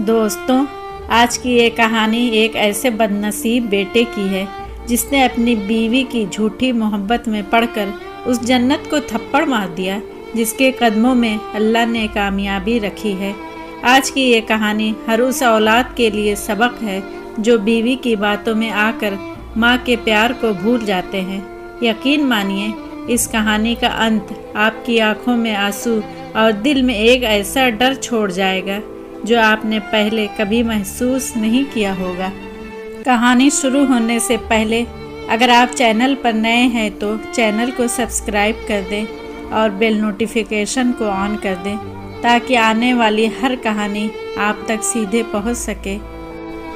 दोस्तों, आज की ये कहानी एक ऐसे बदनसीब बेटे की है जिसने अपनी बीवी की झूठी मोहब्बत में पड़कर उस जन्नत को थप्पड़ मार दिया जिसके कदमों में अल्लाह ने कामयाबी रखी है। आज की ये कहानी हर उस औलाद के लिए सबक है जो बीवी की बातों में आकर माँ के प्यार को भूल जाते हैं। यकीन मानिए, इस कहानी का अंत आपकी आंखों में आंसू और दिल में एक ऐसा डर छोड़ जाएगा जो आपने पहले कभी महसूस नहीं किया होगा। कहानी शुरू होने से पहले अगर आप चैनल पर नए हैं तो चैनल को सब्सक्राइब कर दें और बेल नोटिफिकेशन को ऑन कर दें ताकि आने वाली हर कहानी आप तक सीधे पहुंच सके।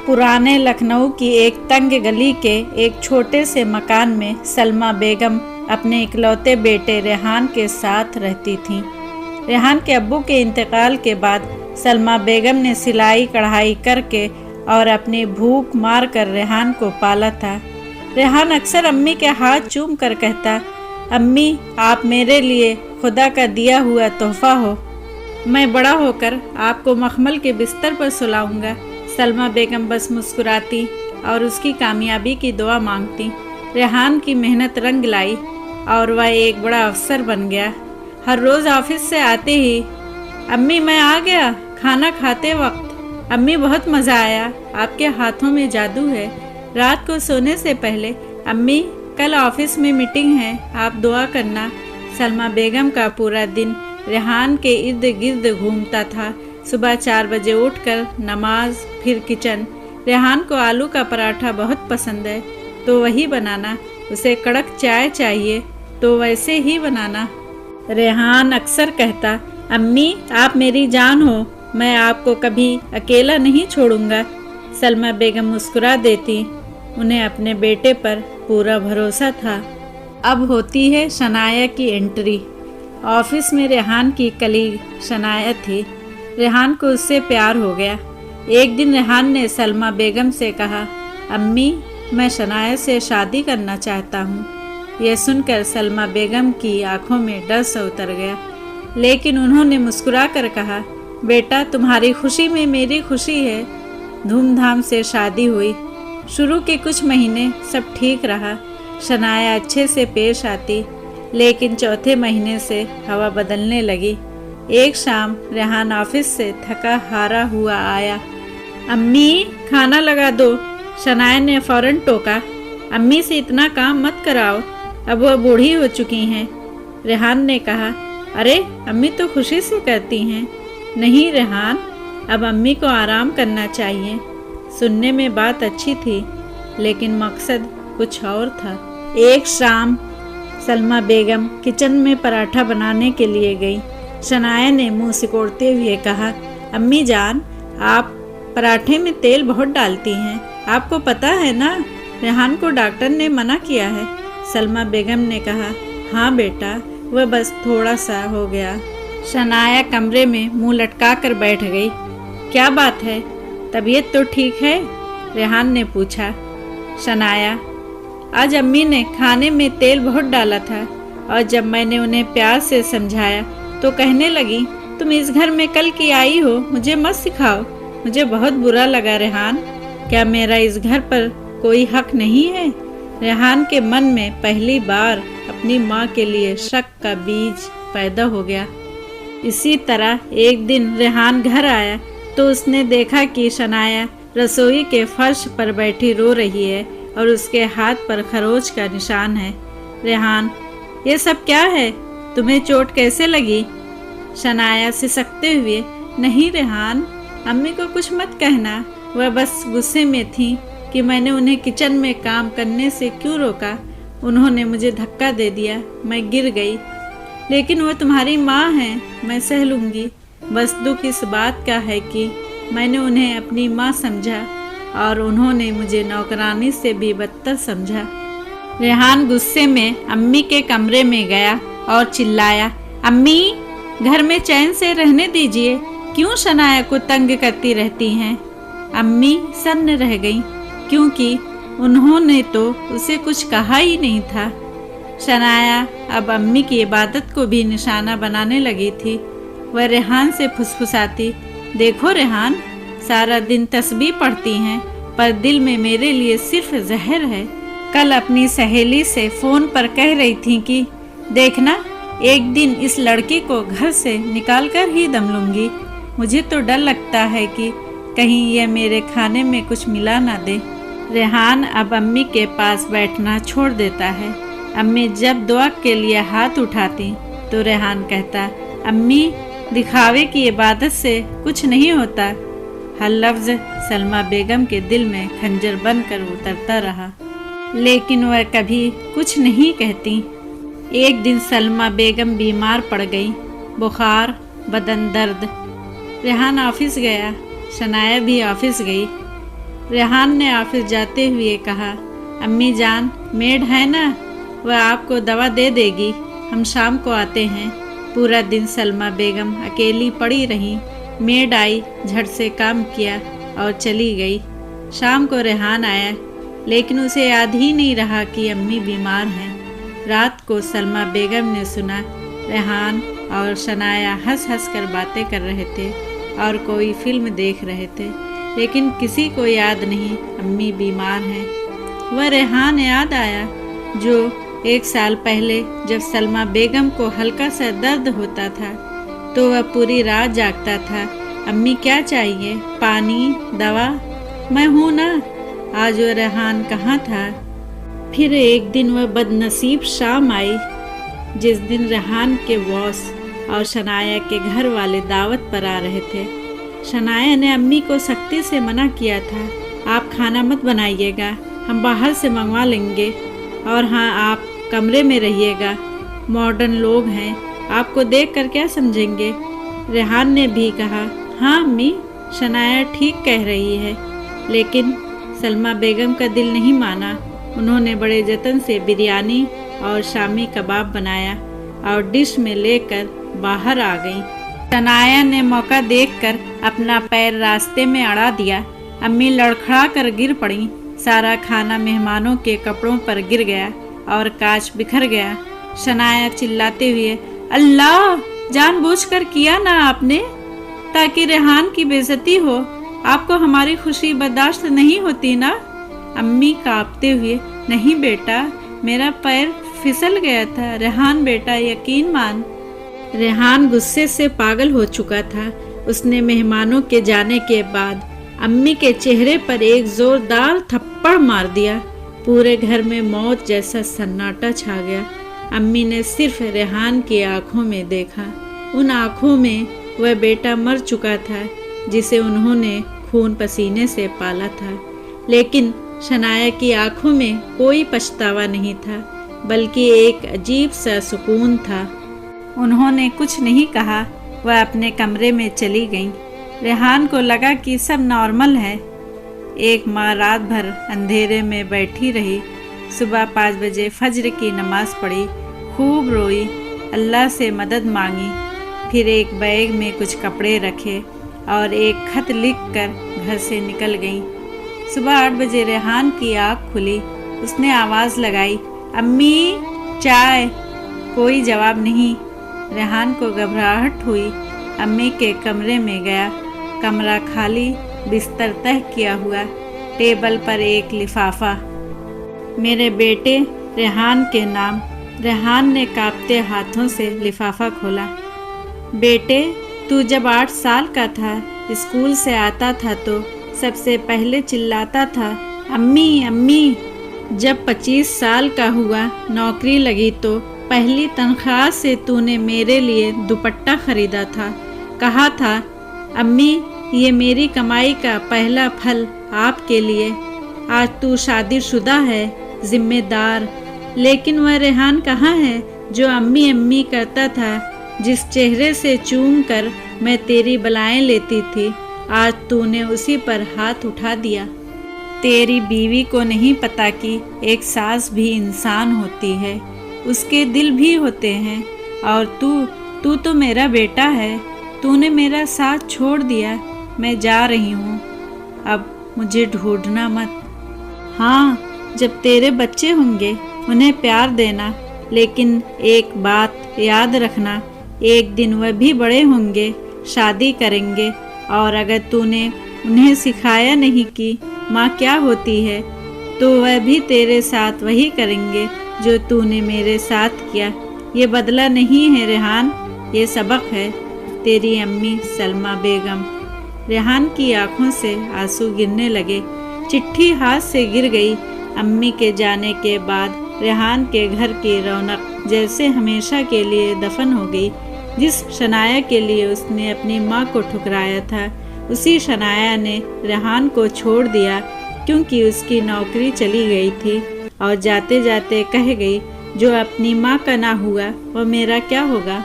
पुराने लखनऊ की एक तंग गली के एक छोटे से मकान में सलमा बेगम अपने इकलौते बेटे रेहान के साथ रहती थीं। रेहान के अब्बू के इंतकाल के बाद सलमा बेगम ने सिलाई कढ़ाई करके और अपनी भूख मार कर रेहान को पाला था। रेहान अक्सर अम्मी के हाथ चूम कर कहता, अम्मी आप मेरे लिए खुदा का दिया हुआ तोहफा हो, मैं बड़ा होकर आपको मखमल के बिस्तर पर सुलाऊंगा। सलमा बेगम बस मुस्कुराती और उसकी कामयाबी की दुआ मांगती। रेहान की मेहनत रंग लाई और वह एक बड़ा अफसर बन गया। हर रोज़ ऑफिस से आते ही, अम्मी मैं आ गया, खाना खाते वक्त अम्मी बहुत मज़ा आया, आपके हाथों में जादू है। रात को सोने से पहले, अम्मी कल ऑफिस में मीटिंग है, आप दुआ करना। सलमा बेगम का पूरा दिन रेहान के इर्द गिर्द घूमता था। सुबह 4 बजे उठकर नमाज, फिर किचन। रेहान को आलू का पराठा बहुत पसंद है तो वही बनाना, उसे कड़क चाय चाहिए तो वैसे ही बनाना। रेहान अक्सर कहता, अम्मी आप मेरी जान हो, मैं आपको कभी अकेला नहीं छोड़ूंगा। सलमा बेगम मुस्कुरा देती, उन्हें अपने बेटे पर पूरा भरोसा था। अब होती है शनाया की एंट्री। ऑफिस में रेहान की कलीग शनाया थी। रेहान को उससे प्यार हो गया। एक दिन रेहान ने सलमा बेगम से कहा, अम्मी मैं शनाया से शादी करना चाहता हूँ। यह सुनकर सलमा बेगम की आंखों में डर सा उतर गया, लेकिन उन्होंने मुस्कुरा कर कहा, बेटा तुम्हारी खुशी में मेरी खुशी है। धूमधाम से शादी हुई। शुरू के कुछ महीने सब ठीक रहा। शनाया अच्छे से पेश आती, लेकिन चौथे महीने से हवा बदलने लगी। एक शाम रेहान ऑफिस से थका हारा हुआ आया। अम्मी खाना लगा दो। शनाया ने फौरन टोका, अम्मी से इतना काम मत कराओ, अब वह बूढ़ी हो चुकी हैं। रेहान ने कहा, अरे अम्मी तो खुशी से करती हैं। नहीं रेहान, अब अम्मी को आराम करना चाहिए। सुनने में बात अच्छी थी, लेकिन मकसद कुछ और था। एक शाम सलमा बेगम किचन में पराठा बनाने के लिए गई। शनाया ने मुंह सिकोड़ते हुए कहा, अम्मी जान आप पराठे में तेल बहुत डालती हैं, आपको पता है ना, रेहान को डॉक्टर ने मना किया है। सलमा बेगम ने कहा, हाँ बेटा, वह बस थोड़ा सा हो गया। शनाया कमरे में मुंह लटका कर बैठ गई। क्या बात है, तबीयत तो ठीक है? रेहान ने पूछा। शनाया, आज अम्मी ने खाने में तेल बहुत डाला था और जब मैंने उन्हें प्यार से समझाया तो कहने लगी, तुम इस घर में कल की आई हो, मुझे मत सिखाओ। मुझे बहुत बुरा लगा। रेहान, क्या मेरा इस घर पर कोई हक नहीं है? रेहान के मन में पहली बार अपनी माँ के लिए शक का बीज पैदा हो गया। इसी तरह एक दिन रेहान घर आया तो उसने देखा कि शनाया रसोई के फर्श पर बैठी रो रही है और उसके हाथ पर खरोच का निशान है। रेहान, ये सब क्या है? तुम्हें चोट कैसे लगी? शनाया सिसकते हुए, नहीं रेहान, अम्मी को कुछ मत कहना, वह बस गुस्से में थी कि मैंने उन्हें किचन में काम करने से क्यों रोका। उन्होंने मुझे धक्का दे दिया, मैं गिर गई। लेकिन वो तुम्हारी माँ हैं, मैं सह लूँगी। बस दुख इस बात का है कि मैंने उन्हें अपनी माँ समझा और उन्होंने मुझे नौकरानी से भी बदतर समझा। रेहान गुस्से में अम्मी के कमरे में गया और चिल्लाया, अम्मी घर में चैन से रहने दीजिए, क्यों शनाया को तंग करती रहती हैं? अम्मी सन्न रह गईं, क्योंकि उन्होंने तो उसे कुछ कहा ही नहीं था। शनाया अब अम्मी की इबादत को भी निशाना बनाने लगी थी। वह रेहान से फुसफुसाती, देखो रेहान, सारा दिन तस्बीह पढ़ती हैं, पर दिल में मेरे लिए सिर्फ जहर है। कल अपनी सहेली से फ़ोन पर कह रही थी कि देखना, एक दिन इस लड़की को घर से निकाल कर ही दम लूँगी। मुझे तो डर लगता है कि कहीं यह मेरे खाने में कुछ मिला ना दे। रेहान अब अम्मी के पास बैठना छोड़ देता है। अम्मी जब दुआ के लिए हाथ उठाती तो रेहान कहता, अम्मी दिखावे की इबादत से कुछ नहीं होता। हर लफ्ज़ सलमा बेगम के दिल में खंजर बनकर उतरता रहा, लेकिन वह कभी कुछ नहीं कहती। एक दिन सलमा बेगम बीमार पड़ गई, बुखार, बदन दर्द। रेहान ऑफिस गया, शनाया भी ऑफिस गई। रेहान ने ऑफिस जाते हुए कहा, अम्मी जान, मेड है ना, वह आपको दवा दे देगी, हम शाम को आते हैं। पूरा दिन सलमा बेगम अकेली पड़ी रही। मेड आई, झट से काम किया और चली गई। शाम को रेहान आया, लेकिन उसे याद ही नहीं रहा कि अम्मी बीमार हैं। रात को सलमा बेगम ने सुना रेहान और शनाया हंस हंस कर बातें कर रहे थे और कोई फिल्म देख रहे थे, लेकिन किसी को याद नहीं अम्मी बीमार हैं। वह रेहान याद आया जो 1 साल पहले जब सलमा बेगम को हल्का सा दर्द होता था तो वह पूरी रात जागता था। अम्मी क्या चाहिए, पानी, दवा, मैं हूँ ना। आज वह रेहान कहाँ था। फिर एक दिन वह बदनसीब शाम आई जिस दिन रेहान के बॉस और शनाया के घर वाले दावत पर आ रहे थे। शनाया ने अम्मी को सख्ती से मना किया था, आप खाना मत बनाइएगा, हम बाहर से मंगवा लेंगे, और हाँ, आप कमरे में रहिएगा, मॉडर्न लोग हैं, आपको देखकर क्या समझेंगे। रेहान ने भी कहा, हाँ अम्मी, शनाया ठीक कह रही है। लेकिन सलमा बेगम का दिल नहीं माना। उन्होंने बड़े जतन से बिरयानी और शामी कबाब बनाया और डिश में लेकर बाहर आ गई। शनाया ने मौका देखकर अपना पैर रास्ते में अड़ा दिया। अम्मी लड़खड़ा कर गिर पड़ी। सारा खाना मेहमानों के कपड़ों पर गिर गया और कांच बिखर गया। शनाया चिल्लाते हुए, अल्लाह, जानबूझकर किया ना आपने, ताकि रेहान की बेइज्जती हो। आपको हमारी खुशी बर्दाश्त नहीं होती ना। अम्मी कांपते हुए, नहीं बेटा, मेरा पैर फिसल गया था। रेहान बेटा, यकीन मान। रेहान गुस्से से पागल हो चुका था। उसने मेहमानों के जाने के बाद अम्मी के चेहरे पर एक जोरदार थप्पड़ मार दिया। पूरे घर में मौत जैसा सन्नाटा छा गया। अम्मी ने सिर्फ रेहान की आंखों में देखा। उन आंखों में वह बेटा मर चुका था जिसे उन्होंने खून पसीने से पाला था। लेकिन शनाया की आंखों में कोई पछतावा नहीं था, बल्कि एक अजीब सा सुकून था। उन्होंने कुछ नहीं कहा। वह अपने कमरे में चली गईं। रेहान को लगा कि सब नॉर्मल है। एक माँ रात भर अंधेरे में बैठी रही। सुबह 5 बजे फज्र की नमाज पढ़ी, खूब रोई, अल्लाह से मदद मांगी। फिर एक बैग में कुछ कपड़े रखे और एक खत लिखकर घर से निकल गईं। सुबह 8 बजे रेहान की आँख खुली। उसने आवाज़ लगाई, अम्मी, चाय। कोई जवाब नहीं। रेहान को घबराहट हुई। अम्मी के कमरे में गया। कमरा खाली, बिस्तर तह किया हुआ, टेबल पर एक लिफाफा, मेरे बेटे रेहान के नाम। रेहान ने कांपते हाथों से लिफाफा खोला। बेटे, तू जब 8 साल का था, स्कूल से आता था तो सबसे पहले चिल्लाता था, अम्मी अम्मी। जब 25 साल का हुआ, नौकरी लगी तो पहली तनख्वाह से तूने मेरे लिए दुपट्टा खरीदा था। कहा था, अम्मी, ये मेरी कमाई का पहला फल आपके लिए। आज तू शादीशुदा है, जिम्मेदार। लेकिन वह रेहान कहाँ है जो अम्मी अम्मी करता था, जिस चेहरे से चूम कर मैं तेरी बलाएं लेती थी। आज तूने उसी पर हाथ उठा दिया। तेरी बीवी को नहीं पता कि एक सास भी इंसान होती है, उसके दिल भी होते हैं। और तू तो मेरा बेटा है। तूने मेरा साथ छोड़ दिया। मैं जा रही हूँ, अब मुझे ढूंढना मत। हाँ, जब तेरे बच्चे होंगे उन्हें प्यार देना, लेकिन एक बात याद रखना, एक दिन वह भी बड़े होंगे, शादी करेंगे, और अगर तूने انہیں سکھایا نہیں کہ ماں کیا ہوتی ہے، تو وہ بھی تیرے ساتھ وہی کریں گے جو تو نے میرے ساتھ کیا۔ یہ بدلہ نہیں ہے ریحان، یہ سبق ہے۔ تیری امی سلمیٰ بیگم۔ ریحان کی آنکھوں سے آنسو گرنے لگے، چٹھی ہاتھ سے گر گئی۔ امی کے جانے کے بعد ریحان کے گھر کی رونق جیسے ہمیشہ کے لیے دفن ہو گئی۔ جس شنایا کے لیے اس نے اپنی ماں کو ٹھکرایا تھا، اسی شنایا نے ریحان کو چھوڑ دیا، کیونکہ اس کی نوکری چلی گئی تھی، اور جاتے جاتے کہہ گئی جو اپنی ماں کا نہ ہوا وہ میرا کیا ہوگا۔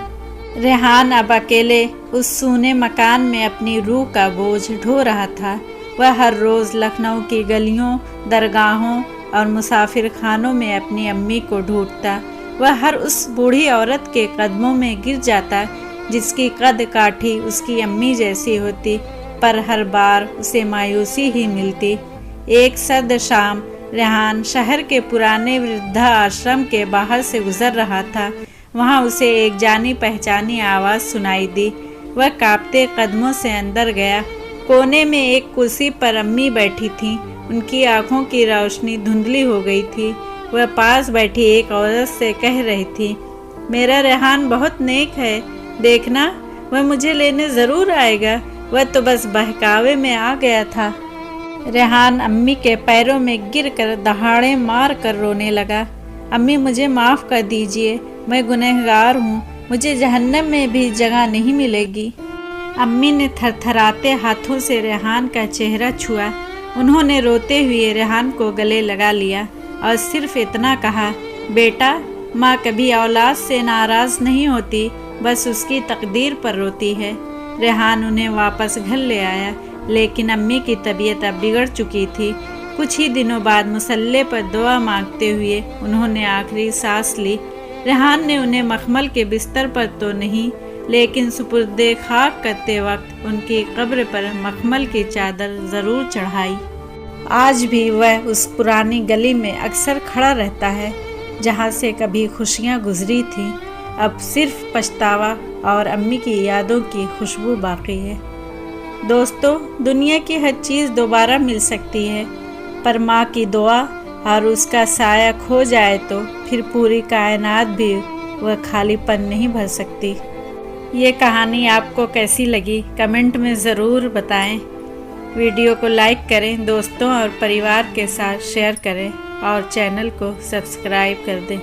ریحان اب اکیلے اس سونے مکان میں اپنی روح کا بوجھ ڈھو رہا تھا۔ وہ ہر روز لکھنؤ کی گلیوں، درگاہوں اور مسافر خانوں میں اپنی امی کو ڈھونڈتا۔ وہ ہر اس بوڑھی عورت کے قدموں میں گر جاتا جس کی قد کاٹھی اس کی امی جیسی ہوتی، پر ہر بار اسے مایوسی ہی ملتی۔ ایک سرد شام ریحان شہر کے پرانے وردھا آشرم کے باہر سے گزر رہا تھا۔ وہاں اسے ایک جانی پہچانی آواز سنائی دی۔ وہ کانپتے قدموں سے اندر گیا۔ کونے میں ایک کرسی پر امی بیٹھی تھیں، ان کی آنکھوں کی روشنی دھندلی ہو گئی تھی۔ وہ پاس بیٹھی ایک عورت سے کہہ رہی تھی، میرا ریحان بہت نیک ہے، دیکھنا وہ مجھے لینے ضرور آئے گا، وہ تو بس بہکاوے میں آ گیا تھا۔ ریحان امی کے پیروں میں گر کر دہاڑے مار کر رونے لگا۔ امی مجھے معاف کر دیجئے، میں گنہگار ہوں، مجھے جہنم میں بھی جگہ نہیں ملے گی۔ امی نے تھر تھراتے ہاتھوں سے ریحان کا چہرہ چھوا۔ انہوں نے روتے ہوئے ریحان کو گلے لگا لیا اور صرف اتنا کہا، بیٹا، ماں کبھی اولاد سے ناراض نہیں ہوتی، بس اس کی تقدیر پر روتی ہے۔ ریحان انہیں واپس گھر لے آیا، لیکن امی کی طبیعت اب بگڑ چکی تھی۔ کچھ ہی دنوں بعد مصلے پر دعا مانگتے ہوئے انہوں نے آخری سانس لی۔ ریحان نے انہیں مخمل کے بستر پر تو نہیں، لیکن سپرد خاک کرتے وقت ان کی قبر پر مخمل کی چادر ضرور چڑھائی۔ آج بھی وہ اس پرانی گلی میں اکثر کھڑا رہتا ہے جہاں سے کبھی خوشیاں گزری تھیں۔ اب صرف پچھتاوا اور امی کی یادوں کی خوشبو باقی ہے۔ دوستو، دنیا کی ہر چیز دوبارہ مل سکتی ہے، پر ماں کی دعا اور اس کا سایہ کھو جائے تو پھر پوری کائنات بھی وہ خالی پن نہیں بھر سکتی۔ یہ کہانی آپ کو کیسی لگی کمنٹ میں ضرور بتائیں۔ ویڈیو کو لائک کریں، دوستوں اور پریوار کے ساتھ شیئر کریں اور چینل کو سبسکرائب کر دیں۔